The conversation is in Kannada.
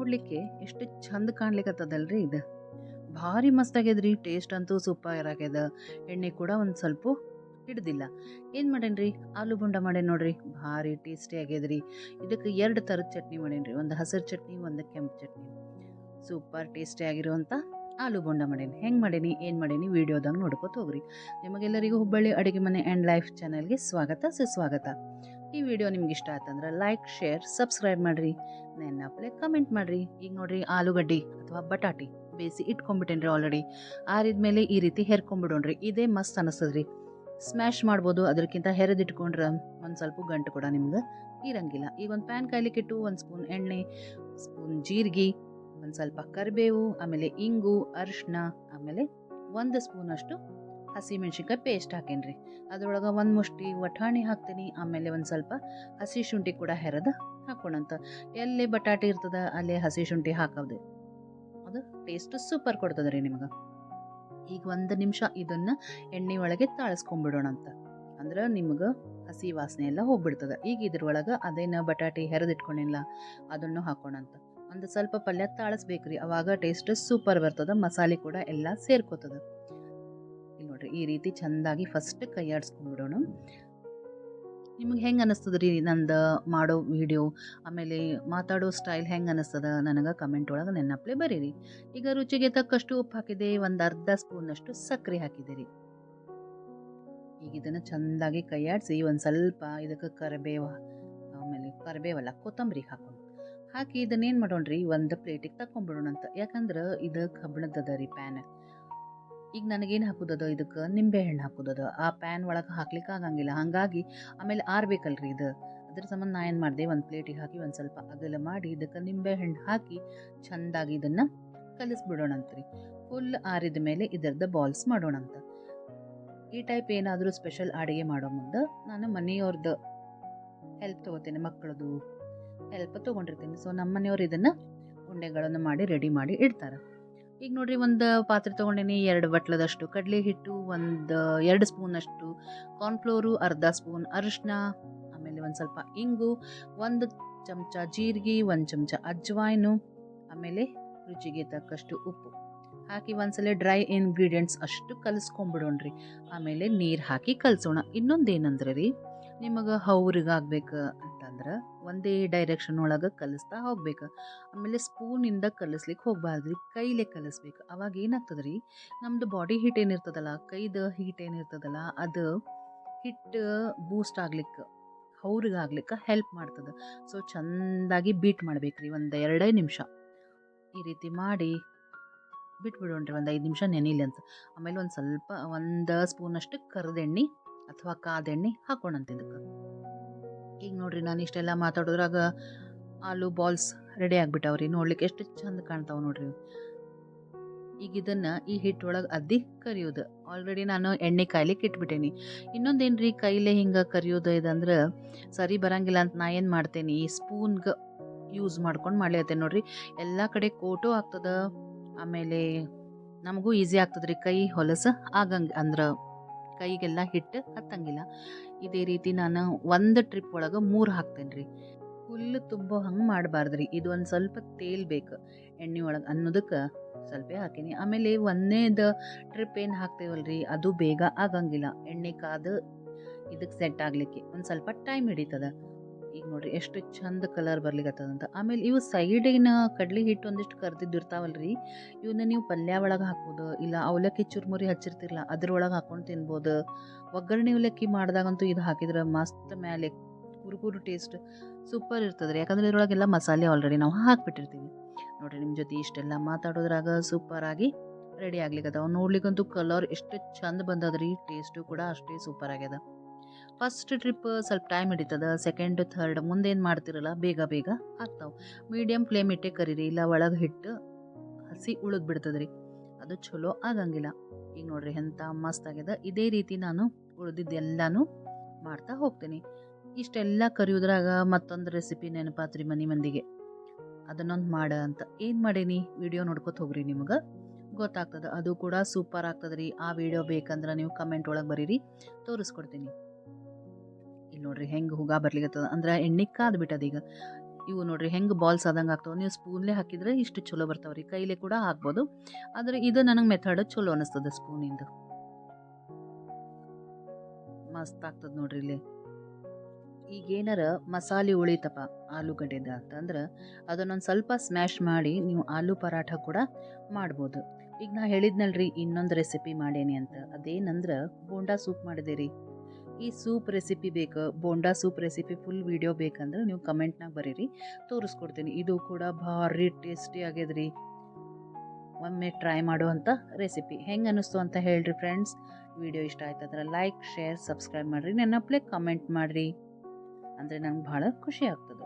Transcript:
ನೋಡ್ಲಿಕ್ಕೆ ಎಷ್ಟು ಚಂದ ಕಾಣ್ಲಿಕ್ಕತ್ತದಲ್ರಿ ಇದು. ಭಾರಿ ಮಸ್ತ್ ಆಗ್ಯದ್ರಿ. ಟೇಸ್ಟ್ ಅಂತೂ ಸೂಪರ್ ಆಗ್ಯದ. ಎಣ್ಣೆ ಕೂಡ ಒಂದು ಸ್ವಲ್ಪ ಹಿಡ್ದಿಲ್ಲ. ಏನು ಮಾಡೇನ್ರಿ, ಆಲೂ ಬೊಂಡ ಮಾಡೇನಿ ನೋಡ್ರಿ. ಭಾರಿ ಟೇಸ್ಟಿ ಆಗ್ಯದ್ರಿ. ಇದಕ್ಕೆ 2 ಥರದ ಚಟ್ನಿ ಮಾಡೇನ್ರಿ. ಒಂದು ಹಸಿರು ಚಟ್ನಿ, ಒಂದು ಕೆಂಪು ಚಟ್ನಿ. ಸೂಪರ್ ಟೇಸ್ಟಿ ಆಗಿರುವಂಥ ಆಲೂ ಬೋಂಡ ಮಾಡೇನಿ. ಹೆಂಗೆ ಮಾಡೇನಿ, ಏನು ಮಾಡೇನಿ ವಿಡಿಯೋದಾಗ ನೋಡ್ಕೊತ ಹೋಗ್ರಿ. ನಿಮಗೆಲ್ಲರಿಗೂ ಹುಬ್ಬಳ್ಳಿ ಅಡುಗೆ ಮನೆ ಆ್ಯಂಡ್ ಲೈಫ್ ಚಾನಲ್ಗೆ ಸ್ವಾಗತ ಸುಸ್ವಾಗತ. ಈ ವಿಡಿಯೋ ನಿಮ್ಗೆ ಇಷ್ಟ ಆಯ್ತಂದ್ರೆ ಲೈಕ್, ಶೇರ್, ಸಬ್ಸ್ಕ್ರೈಬ್ ಮಾಡಿರಿ. ನೆನಪಲೆ ಕಮೆಂಟ್ ಮಾಡಿರಿ. ಈಗ ನೋಡ್ರಿ, ಆಲೂಗಡ್ಡಿ ಅಥವಾ ಬಟಾಟಿ ಬೇಯಿಸಿ ಇಟ್ಕೊಂಡ್ಬಿಟ್ಟೇನ್ರಿ ಆಲ್ರೆಡಿ. ಆರಿದ್ಮೇಲೆ ಈ ರೀತಿ ಹೆರ್ಕೊಂಡ್ಬಿಡೋಣ್ರಿ. ಇದೇ ಮಸ್ತ್ ಅನಿಸ್ತದ್ರಿ. ಸ್ಮ್ಯಾಶ್ ಮಾಡ್ಬೋದು, ಅದಕ್ಕಿಂತ ಹೆರೆದಿಟ್ಕೊಂಡ್ರೆ ಒಂದು ಸ್ವಲ್ಪ ಗಂಟು ಕೂಡ ನಿಮ್ಗೆ ಇರಂಗಿಲ್ಲ. ಈಗ ಒಂದು ಪ್ಯಾನ್ ಕಾಯ್ಲಿಕ್ಕಿಟ್ಟು 1 ಸ್ಪೂನ್ ಎಣ್ಣೆ, ಸ್ಪೂನ್ ಜೀರಿಗೆ, ಒಂದು ಸ್ವಲ್ಪ ಕರಿಬೇವು, ಆಮೇಲೆ ಇಂಗು, ಅರಿಶಿನ, ಆಮೇಲೆ 1 ಸ್ಪೂನಷ್ಟು ಹಸಿಮೆಣ್ಸಿನ್ಕಾಯಿ ಪೇಸ್ಟ್ ಹಾಕೇನ್ರಿ. ಅದ್ರೊಳಗೆ 1 ಮುಷ್ಟಿ ವಟಾಣಿ ಹಾಕ್ತೀನಿ. ಆಮೇಲೆ ಒಂದು ಸ್ವಲ್ಪ ಹಸಿ ಶುಂಠಿ ಕೂಡ ಹೆರೆದು ಹಾಕೋಣಂತ. ಎಲ್ಲೇ ಬಟಾಟೆ ಇರ್ತದ ಅಲ್ಲೇ ಹಸಿ ಶುಂಠಿ ಹಾಕೋದು, ಅದು ಟೇಸ್ಟ್ ಸೂಪರ್ ಕೊಡ್ತದೆ ರೀ ನಿಮ್ಗೆ. ಈಗ 1 ನಿಮಿಷ ಇದನ್ನು ಎಣ್ಣೆ ಒಳಗೆ ತಾಳಿಸ್ಕೊಂಡ್ಬಿಡೋಣಂತ. ಅಂದ್ರೆ ನಿಮ್ಗೆ ಹಸಿ ವಾಸನೆ ಎಲ್ಲ ಹೋಗ್ಬಿಡ್ತದೆ. ಈಗ ಇದ್ರೊಳಗೆ ಅದೇನು ಬಟಾಟೆ ಹೆರೆದಿಟ್ಕೊಂಡಿಲ್ಲ ಅದನ್ನು ಹಾಕೋಣಂತ. ಒಂದು ಸ್ವಲ್ಪ ಪಲ್ಯ ತಾಳಿಸ್ಬೇಕ್ರಿ, ಅವಾಗ ಟೇಸ್ಟ್ ಸೂಪರ್ ಬರ್ತದೆ. ಮಸಾಲೆ ಕೂಡ ಎಲ್ಲ ಸೇರ್ಕೋತದ. ಇಲ್ಲಿ ನೋಡ್ರಿ, ಈ ರೀತಿ ಚೆಂದಾಗಿ ಫಸ್ಟ್ ಕೈ ಆಡಿಸ್ಕೊಂಡ್ಬಿಡೋಣ. ನಿಮ್ಗೆ ಹೆಂಗೆ ಅನ್ನಿಸ್ತದ್ರಿ ನಂದು ಮಾಡೋ ವಿಡಿಯೋ, ಆಮೇಲೆ ಮಾತಾಡೋ ಸ್ಟೈಲ್ ಹೆಂಗೆ ಅನ್ನಿಸ್ತದ ನನಗೆ ಕಮೆಂಟ್ ಒಳಗೆ ನೆನಪಲೆ ಬರೀರಿ. ಈಗ ರುಚಿಗೆ ತಕ್ಕಷ್ಟು ಉಪ್ಪು ಹಾಕಿದೆ, ಒಂದು ಅರ್ಧ ಸ್ಪೂನಷ್ಟು ಸಕ್ಕರೆ ಹಾಕಿದೆ ರೀ. ಈಗ ಇದನ್ನು ಚೆಂದಾಗಿ ಕೈ ಆಡಿಸಿ ಒಂದು ಸ್ವಲ್ಪ ಇದಕ್ಕೆ ಕರಿಬೇವಲ್ಲ ಕೊತ್ತಂಬರಿ ಹಾಕಿ ಇದನ್ನೇನು ಮಾಡೋಣ್ರಿ, ಒಂದು ಪ್ಲೇಟಿಗೆ ತಕೊಂಡ್ಬಿಡೋಣಂತ. ಯಾಕಂದ್ರೆ ಇದು ಕಬ್ಬಿಣದ ರೀ ಪ್ಯಾನ್. ಈಗ ನನಗೇನು ಹಾಕೋದದ, ಇದಕ್ಕೆ ನಿಂಬೆ ಹಣ್ಣು ಹಾಕೋದದ. ಆ ಪ್ಯಾನ್ ಒಳಗೆ ಹಾಕ್ಲಿಕ್ಕೆ ಆಗಂಗಿಲ್ಲ, ಹಾಗಾಗಿ ಆಮೇಲೆ ಆರ್ಬೇಕಲ್ರಿ ಇದು. ಅದ್ರ ಸಂಬಂಧ ನಾ ಏನು ಮಾಡಿದೆ, ಒಂದು ಪ್ಲೇಟಿಗೆ ಹಾಕಿ ಒಂದು ಸ್ವಲ್ಪ ಅಗಲ ಮಾಡಿ ಇದಕ್ಕೆ ನಿಂಬೆ ಹಣ್ಣು ಹಾಕಿ ಚೆಂದಾಗಿ ಇದನ್ನು ಕಲಿಸ್ಬಿಡೋಣಂತ್ರಿ. ಫುಲ್ ಆರಿದ ಮೇಲೆ ಇದರದ್ದು ಬಾಲ್ಸ್ ಮಾಡೋಣಂತ. ಈ ಟೈಪ್ ಏನಾದರೂ ಸ್ಪೆಷಲ್ ಅಡುಗೆ ಮಾಡೋ ಮುಂದೆ ನಾನು ಮನೆಯವ್ರದ್ದು ಹೆಲ್ಪ್ ತೊಗೋತೀನಿ, ಮಕ್ಕಳದು ಹೆಲ್ಪ್ ತೊಗೊಂಡಿರ್ತೀನಿ. ಸೊ ನಮ್ಮ ಮನೆಯವ್ರು ಇದನ್ನು ಉಂಡೆಗಳನ್ನು ಮಾಡಿ ರೆಡಿ ಮಾಡಿ ಇಡ್ತಾರೆ. ಈಗ ನೋಡ್ರಿ, ಒಂದು ಪಾತ್ರೆ ತೊಗೊಂಡಿನಿ. 2 ಬಟ್ಲದಷ್ಟು ಕಡಲೆ ಹಿಟ್ಟು, 2 ಸ್ಪೂನಷ್ಟು ಕಾರ್ನ್ಫ್ಲೋರು, ಅರ್ಧ ಸ್ಪೂನ್ ಅರಿಶಿನ, ಆಮೇಲೆ ಒಂದು ಸ್ವಲ್ಪ ಇಂಗು, 1 ಚಮಚ ಜೀರಿಗೆ, 1 ಚಮಚ ಅಜ್ವಾಯಿನು, ಆಮೇಲೆ ರುಚಿಗೆ ತಕ್ಕಷ್ಟು ಉಪ್ಪು ಹಾಕಿ ಒಂದ್ಸಲ ಡ್ರೈ ಇಂಗ್ರೀಡಿಯೆಂಟ್ಸ್ ಅಷ್ಟು ಕಲಿಸ್ಕೊಂಡ್ಬಿಡೋಣ್ರಿ. ಆಮೇಲೆ ನೀರು ಹಾಕಿ ಕಲಸೋಣ. ಇನ್ನೊಂದೇನಂದ್ರೆ ರೀ, ನಿಮಗೆ ಹೌರಿಗಾಗ್ಬೇಕು ಅಂತಂದ್ರೆ ಒಂದೇ ಡೈರೆಕ್ಷನ್ ಒಳಗೆ ಕಲಿಸ್ತಾ ಹೋಗ್ಬೇಕು. ಆಮೇಲೆ ಸ್ಪೂನಿಂದ ಕಲಿಸ್ಲಿಕ್ಕೆ ಹೋಗ್ಬಾರ್ದ್ರಿ, ಕೈಲೇ ಕಲಿಸ್ಬೇಕು. ಅವಾಗ ಏನಾಗ್ತದೆ ರೀ, ನಮ್ಮದು ಬಾಡಿ ಹೀಟ್ ಏನಿರ್ತದಲ್ಲ, ಕೈದು ಹೀಟ್ ಏನಿರ್ತದಲ್ಲ, ಅದು ಹಿಟ್ಟು ಬೂಸ್ಟ್ ಆಗ್ಲಿಕ್ಕೆ, ಹೌರಿಗಾಗ್ಲಿಕ್ಕೆ ಹೆಲ್ಪ್ ಮಾಡ್ತದೆ. ಸೊ ಚೆಂದಾಗಿ ಬೀಟ್ ಮಾಡ್ಬೇಕ್ರಿ. ಒಂದು 2 ನಿಮಿಷ ಈ ರೀತಿ ಮಾಡಿ ಬಿಟ್ಬಿಡೋಣ್ರಿ, ಒಂದು 5 ನಿಮಿಷ ನೆನಿಲಿ ಅಂತ. ಆಮೇಲೆ ಒಂದು ಸ್ವಲ್ಪ 1 ಸ್ಪೂನಷ್ಟು ಕರಿದೆಣ್ಣೆ ಅಥವಾ ಕಾದೆಣ್ಣೆ ಹಾಕೋಣಂತ ಇದಕ್ಕೆ. ಈಗ ನೋಡ್ರಿ, ನಾನು ಇಷ್ಟೆಲ್ಲ ಮಾತಾಡೋದ್ರಾಗ ಆಲೂ ಬಾಲ್ಸ್ ರೆಡಿ ಆಗಿಬಿಟ್ಟವ್ರಿ. ನೋಡ್ಲಿಕ್ಕೆ ಎಷ್ಟು ಚಂದ ಕಾಣ್ತಾವೆ ನೋಡ್ರಿ. ಈಗ ಇದನ್ನು ಈ ಹಿಟ್ಟೊಳಗೆ ಅದ್ದಿ ಕರಿಯೋದು. ಆಲ್ರೆಡಿ ನಾನು ಎಣ್ಣೆ ಕಾಯ್ಲಿಕ್ಕೆ ಇಟ್ಬಿಟ್ಟೇನಿ. ಇನ್ನೊಂದೇನ್ರಿ, ಕೈಲೇ ಹಿಂಗೆ ಕರಿಯೋದು ಇದಂದ್ರೆ ಸರಿ ಬರಂಗಿಲ್ಲ ಅಂತ ನಾ ಏನು ಮಾಡ್ತೇನೆ, ಈ ಸ್ಪೂನ್ಗೆ ಯೂಸ್ ಮಾಡ್ಕೊಂಡು ಮಾಡ್ಲಿತ್ತೇನೆ ನೋಡ್ರಿ. ಎಲ್ಲ ಕಡೆ ಕೋಟು ಆಗ್ತದೆ, ಆಮೇಲೆ ನಮಗೂ ಈಸಿ ಆಗ್ತದ್ರಿ. ಕೈ ಹೊಲಸು ಅಂದ್ರೆ ಕೈಗೆಲ್ಲ ಹಿಟ್ಟು ಹತ್ತಂಗಿಲ್ಲ. ಇದೇ ರೀತಿ ನಾನು 1 ಟ್ರಿಪ್ ಒಳಗೆ 3 ಹಾಕ್ತೇನೆ ರೀ. ಫುಲ್ ತುಂಬೋ ಹಂಗೆ ಮಾಡಬಾರ್ದ್ರಿ. ಇದು ಒಂದು ಸ್ವಲ್ಪ ತೇಲ್ಬೇಕು ಎಣ್ಣೆ ಒಳಗೆ ಅನ್ನೋದಕ್ಕೆ ಸ್ವಲ್ಪ ಹಾಕೀನಿ. ಆಮೇಲೆ 1ನೇದು ಟ್ರಿಪ್ ಏನು ಹಾಕ್ತೇವಲ್ರಿ, ಅದು ಬೇಗ ಆಗಂಗಿಲ್ಲ. ಎಣ್ಣೆ ಕಾದು ಇದಕ್ಕೆ ಸೆಟ್ ಆಗಲಿಕ್ಕೆ ಒಂದು ಸ್ವಲ್ಪ ಟೈಮ್ ಹಿಡಿತದ. ಈಗ ನೋಡ್ರಿ, ಎಷ್ಟು ಚಂದ ಕಲರ್ ಬರ್ಲಿಕ್ಕತ್ತದಂತ. ಆಮೇಲೆ ಇವು ಸೈಡಿನ ಕಡ್ಲಿ ಹಿಟ್ಟು ಒಂದಿಷ್ಟು ಕರ್ದಿದ್ದಿರ್ತಾವಲ್ರಿ, ಇವನ್ನ ನೀವು ಪಲ್ಯ ಒಳಗೆ ಹಾಕ್ಬೋದು, ಇಲ್ಲ ಅವಲಕ್ಕಿ ಚುರ್ಮುರಿ ಹಚ್ಚಿರ್ತಿರಲ್ಲ ಅದ್ರೊಳಗೆ ಹಾಕೊಂಡು ತಿನ್ಬೋದು. ಒಗ್ಗರಣೆ ಅವಲಕ್ಕಿ ಮಾಡಿದಾಗಂತೂ ಇದು ಹಾಕಿದ್ರೆ ಮಸ್ತ್ ಮೇಲೆ ಕುರುಕುರು ಟೇಸ್ಟ್ ಸೂಪರ್ ಇರ್ತದೆ ರೀ. ಯಾಕಂದ್ರೆ ಇದ್ರೊಳಗೆಲ್ಲ ಮಸಾಲೆ ಆಲ್ರೆಡಿ ನಾವು ಹಾಕ್ಬಿಟ್ಟಿರ್ತೀವಿ. ನೋಡ್ರಿ, ನಿಮ್ಮ ಜೊತೆ ಇಷ್ಟೆಲ್ಲ ಮಾತಾಡೋದ್ರಾಗ ಸೂಪರಾಗಿ ರೆಡಿ ಆಗ್ಲಿಕ್ಕತ್ತವ. ನೋಡ್ಲಿಕ್ಕಂತೂ ಕಲರ್ ಎಷ್ಟು ಚಂದ ಬಂದದ್ರಿ, ಟೇಸ್ಟು ಕೂಡ ಅಷ್ಟೇ ಸೂಪರ್ ಆಗ್ಯದ. ಫಸ್ಟ್ ಟ್ರಿಪ್ ಸ್ವಲ್ಪ ಟೈಮ್ ಹಿಡಿತದ, ಸೆಕೆಂಡ್ ಥರ್ಡ್ ಮುಂದೇನು ಮಾಡ್ತಿರಲ್ಲ ಬೇಗ ಬೇಗ ಆಗ್ತಾವೆ. ಮೀಡಿಯಮ್ ಫ್ಲೇಮ್ ಇಟ್ಟೆ ಕರೀರಿ, ಇಲ್ಲ ಒಳಗೆ ಹಿಟ್ಟು ಹಸಿ ಉಳಿದು ಬಿಡ್ತದ್ರಿ, ಅದು ಚಲೋ ಆಗಂಗಿಲ್ಲ. ಈಗ ನೋಡ್ರಿ ಎಂಥ ಮಸ್ತ್ ಆಗ್ಯದ. ಇದೇ ರೀತಿ ನಾನು ಉಳಿದಿದ್ದೆಲ್ಲನೂ ಮಾಡ್ತಾ ಹೋಗ್ತೀನಿ. ಇಷ್ಟೆಲ್ಲ ಕರಿಯೋದ್ರಾಗ ಮತ್ತೊಂದು ರೆಸಿಪಿ ನೆನಪಾತ್ರಿ ಮನೆ ಮಂದಿಗೆ, ಅದನ್ನೊಂದು ಮಾಡ ಅಂತ ಏನು ಮಾಡೀನಿ, ವಿಡಿಯೋ ನೋಡ್ಕೊತ ಹೋಗ್ರಿ, ನಿಮ್ಗೆ ಗೊತ್ತಾಗ್ತದೆ. ಅದು ಕೂಡ ಸೂಪರ್ ಆಗ್ತದ್ರಿ. ಆ ವಿಡಿಯೋ ಬೇಕಂದ್ರೆ ನೀವು ಕಮೆಂಟ್ ಒಳಗೆ ಬರೀರಿ, ತೋರಿಸ್ಕೊಡ್ತೀನಿ. ಇಲ್ಲಿ ನೋಡ್ರಿ ಹೆಂಗೆ ಹುಗ ಬರ್ಲಿಕ್ಕತ್ತದ, ಅಂದ್ರೆ ಎಣ್ಣೆ ಕಾದು ಬಿಟ್ಟದ. ಈಗ ಇವು ನೋಡ್ರಿ ಹೆಂಗೆ ಬಾಲ್ಸ್ ಆದಂಗೆ ಆಗ್ತಾವೆ. ನೀವು ಸ್ಪೂನ್ಲೇ ಹಾಕಿದ್ರೆ ಇಷ್ಟು ಚಲೋ ಬರ್ತಾವೆ ರೀ. ಕೈಲೇ ಕೂಡ ಹಾಕ್ಬೋದು, ಆದರೆ ಇದು ನನಗೆ ಮೆಥಡ್ ಚಲೋ ಅನಿಸ್ತದೆ ಸ್ಪೂನಿಂದು. ಮಸ್ತ್ ಆಗ್ತದೆ ನೋಡ್ರಿ ಇಲ್ಲಿ. ಈಗೇನಾರ ಮಸಾಲೆ ಉಳಿತಪ್ಪ ಆಲೂಗಡ್ಡೆದ ಅಂತಂದ್ರೆ ಅದನ್ನೊಂದು ಸ್ವಲ್ಪ ಸ್ಮ್ಯಾಶ್ ಮಾಡಿ ನೀವು ಆಲೂ ಪರಾಠ ಕೂಡ ಮಾಡ್ಬೋದು. ಈಗ ನಾ ಹೇಳಿದ್ನಲ್ರಿ ಇನ್ನೊಂದು ರೆಸಿಪಿ ಮಾಡೇನಿ ಅಂತ, ಅದೇನಂದ್ರೆ ಬೋಂಡಾ ಸೂಪ್ ಮಾಡಿದೆ ರೀ. ಈ ಸೂಪ್ ರೆಸಿಪಿ ಬೇಕು, bonda soup recipe full video ಬೇಕಂದ್ರೆ ನೀವು ಕಮೆಂಟ್ನಾಗ ಬರೀರಿ, ತೋರಿಸ್ಕೊಡ್ತೀನಿ. ಇದು ಕೂಡ ಭಾರಿ ಟೇಸ್ಟಿ ಆಗ್ಯದ್ರಿ. ಒಮ್ಮೆ ಟ್ರೈ ಮಾಡುವಂಥ ರೆಸಿಪಿ ಹೆಂಗೆ ಅನ್ನಿಸ್ತು ಅಂತ ಹೇಳ್ರಿ ಫ್ರೆಂಡ್ಸ್. ವಿಡಿಯೋ ಇಷ್ಟ ಆಯ್ತಂದ್ರೆ ಲೈಕ್, ಶೇರ್, ಸಬ್ಸ್ಕ್ರೈಬ್ ಮಾಡಿರಿ. ನೆನಪ್ಲೆ ಕಮೆಂಟ್ ಮಾಡಿರಿ, ಅಂದರೆ ನಂಗೆ ಭಾಳ ಖುಷಿ ಆಗ್ತದೆ.